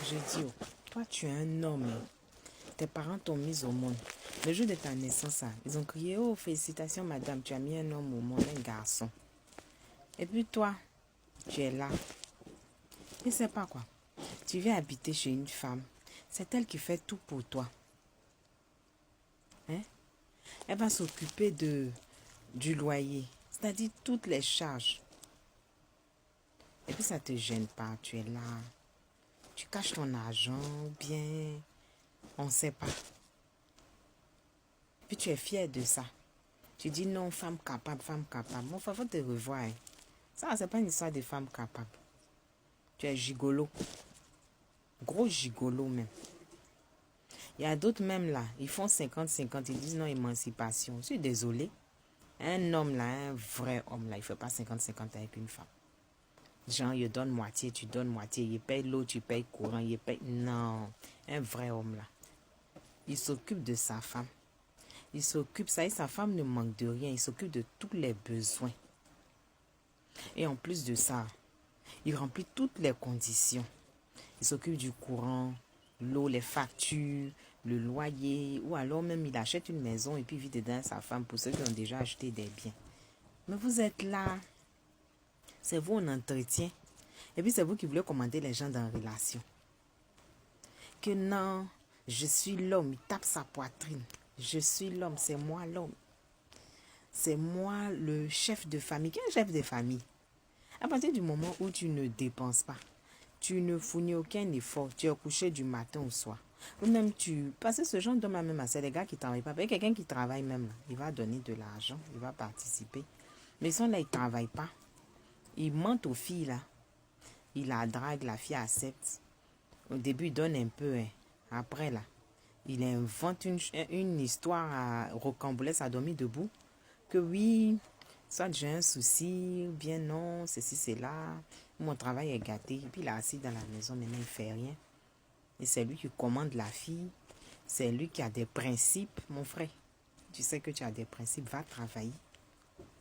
je dis, oh, toi, tu es un homme. Tes parents t'ont mis au monde. Le jour de ta naissance, ils ont crié, oh, félicitations, madame, tu as mis un homme au monde, un garçon. Et puis toi, tu es là. Et c'est pas quoi. Tu viens habiter chez une femme. C'est elle qui fait tout pour toi. Hein? Elle va s'occuper du loyer, c'est-à-dire toutes les charges. Et puis ça ne te gêne pas, tu es là. Tu caches ton argent, bien, on ne sait pas. Puis tu es fier de ça. Tu dis non, femme capable, femme capable. Mon frère, faut te revoir. Hein. Ça, c'est pas une histoire de femme capable. Tu es gigolo. Gros gigolo même. Il y a d'autres même là, ils font 50-50, ils disent non, émancipation. Je suis désolé. Un homme là, un vrai homme là, il ne fait pas 50-50 avec une femme. Genre, il donne moitié, tu donnes moitié. Il paye l'eau, tu payes courant, il paye... Non, un vrai homme là. Il s'occupe de sa femme. Il s'occupe, ça y est, sa femme ne manque de rien. Il s'occupe de tous les besoins. Et en plus de ça, il remplit toutes les conditions. Il s'occupe du courant, l'eau, les factures, le loyer. Ou alors même, il achète une maison et puis vit dedans sa femme pour ceux qui ont déjà acheté des biens. Mais vous êtes là. C'est vous en entretien. Et puis c'est vous qui voulez commander les gens dans la relation. Que non, je suis l'homme, il tape sa poitrine. Je suis l'homme, c'est moi l'homme. C'est moi le chef de famille. Quel chef de famille? À partir du moment où tu ne dépenses pas, tu ne fournis aucun effort, tu es couché du matin au soir. Ou même tu... Parce que ce genre d'homme même, c'est des gars qui ne travaillent pas. Quelqu'un qui travaille même, là, il va donner de l'argent, il va participer. Mais ils sont là, ils ne travaillent pas. Ils mentent aux filles là. Il la drague, la fille accepte. Au début, il donne un peu. Hein. Après, là, il invente une histoire à rocambolesque, à dormir debout. Que oui, soit j'ai un souci, ou bien non, ceci, c'est là. Mon travail est gâté. Et puis, il est assis dans la maison, maintenant, il ne fait rien. Et c'est lui qui commande la fille. C'est lui qui a des principes, mon frère. Tu sais que tu as des principes, va travailler.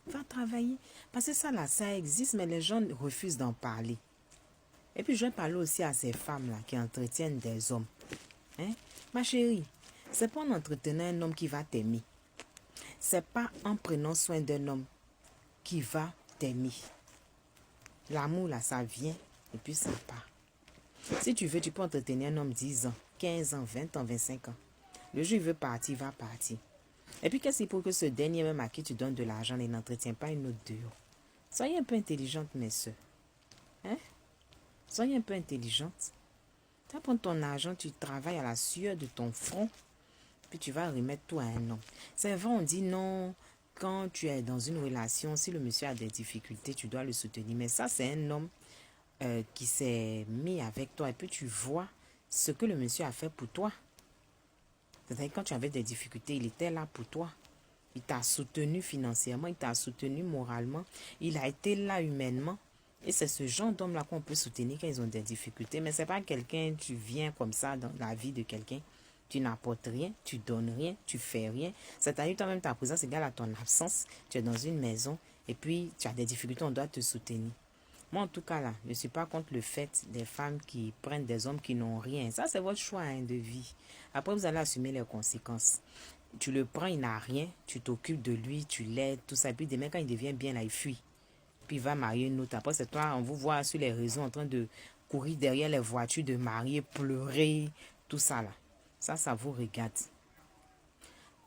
Va travailler. Parce que ça, là, ça existe, mais les gens refusent d'en parler. Et puis, je vais parler aussi à ces femmes-là qui entretiennent des hommes. Hein? Ma chérie, c'est pas en entretenant un homme qui va t'aimer. C'est pas en prenant soin d'un homme qui va t'aimer. L'amour, là, ça vient et puis ça part. Si tu veux, tu peux entretenir un homme 10 ans, 15 ans, 20 ans, 25 ans. Le jour où il veut partir, il va partir. Et puis, qu'est-ce qu'il faut que ce dernier, même à qui tu donnes de l'argent, il n'entretient pas une autre dehors? Soyez un peu intelligente, mes soeurs. Hein? Soyez un peu intelligente. Tu prends ton argent, tu travailles à la sueur de ton front, puis tu vas remettre tout à un homme. C'est vrai, on dit non, quand tu es dans une relation, si le monsieur a des difficultés, tu dois le soutenir. Mais ça, c'est un homme qui s'est mis avec toi et puis tu vois ce que le monsieur a fait pour toi. C'est-à-dire quand tu avais des difficultés, il était là pour toi. Il t'a soutenu financièrement, il t'a soutenu moralement, il a été là humainement. Et c'est ce genre d'homme-là qu'on peut soutenir quand ils ont des difficultés. Mais c'est pas quelqu'un, tu viens comme ça dans la vie de quelqu'un. Tu n'apportes rien, tu donnes rien, tu fais rien. C'est-à-dire toi-même ta présence égale à ton absence. Tu es dans une maison et puis tu as des difficultés, on doit te soutenir. Moi, en tout cas, là, je ne suis pas contre le fait des femmes qui prennent des hommes qui n'ont rien. Ça, c'est votre choix hein, de vie. Après, vous allez assumer les conséquences. Tu le prends, il n'a rien, tu t'occupes de lui, tu l'aides, tout ça. Puis demain, quand il devient bien, là, il fuit. Puis il va marier une autre. Après, c'est toi, on vous voit sur les réseaux en train de courir derrière les voitures, de marier, pleurer, tout ça là. Ça vous regarde.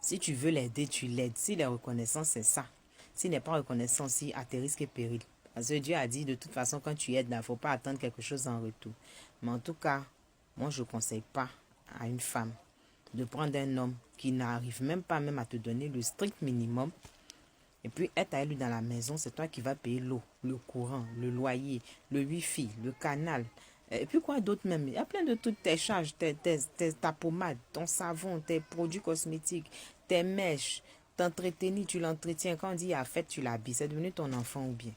Si tu veux l'aider, tu l'aides. Si la reconnaissance, c'est ça. S'il n'est pas reconnaissant, si à tes risques et périls. Parce que Dieu a dit, de toute façon, quand tu aides, il ne faut pas attendre quelque chose en retour. Mais en tout cas, moi, je ne conseille pas à une femme de prendre un homme qui n'arrive même pas même à te donner le strict minimum. Et puis, être à lui dans la maison, c'est toi qui vas payer l'eau, le courant, le loyer, le wifi, le canal. Et puis quoi d'autre même? Il y a plein de toutes tes charges, ta pommade, ton savon, tes produits cosmétiques, tes mèches, t'entretenir, tu l'entretiens. Quand on dit à fête, tu l'habilles. C'est devenu ton enfant ou bien.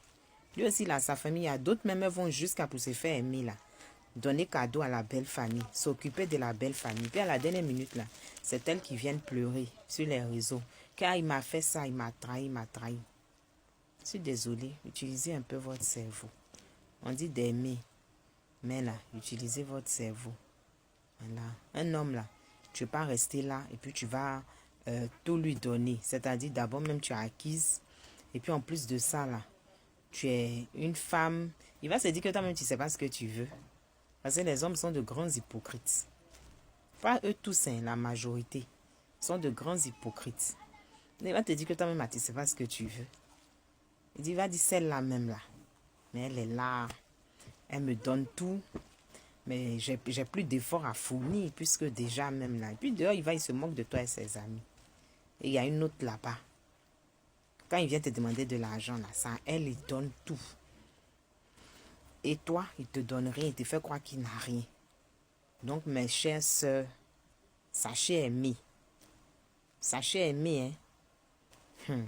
Lui aussi, là, sa famille, il y a d'autres même, elles vont jusqu'à pour se faire aimer, là. Donner cadeau à la belle famille, s'occuper de la belle famille. Puis à la dernière minute, là, c'est elles qui viennent pleurer sur les réseaux. Car il m'a fait ça, il m'a trahi, il m'a trahi. Je suis désolée, utilisez un peu votre cerveau. On dit d'aimer, mais là, utilisez votre cerveau. Voilà. Un homme là, tu ne vas pas rester là et puis tu vas tout lui donner. C'est-à-dire d'abord même tu as acquise. Et puis en plus de ça là, tu es une femme. Il va se dire que toi-même tu ne sais pas ce que tu veux. Parce que les hommes sont de grands hypocrites. Pas eux tous, hein, la majorité sont de grands hypocrites. Il va te dire que toi-même tu ne sais pas ce que tu veux. Il va dire celle-là même là. Mais elle est là. Elle me donne tout. Mais j'ai plus d'efforts à fournir puisque déjà même là. Et puis dehors, il se moque de toi et ses amis. Et il y a une autre là-bas. Quand il vient te demander de l'argent là, ça, elle, il donne tout. Et toi, il te donne rien, il te fait croire qu'il n'a rien. Donc mes chères sœurs, sachez aimer. Sachez aimer, hein.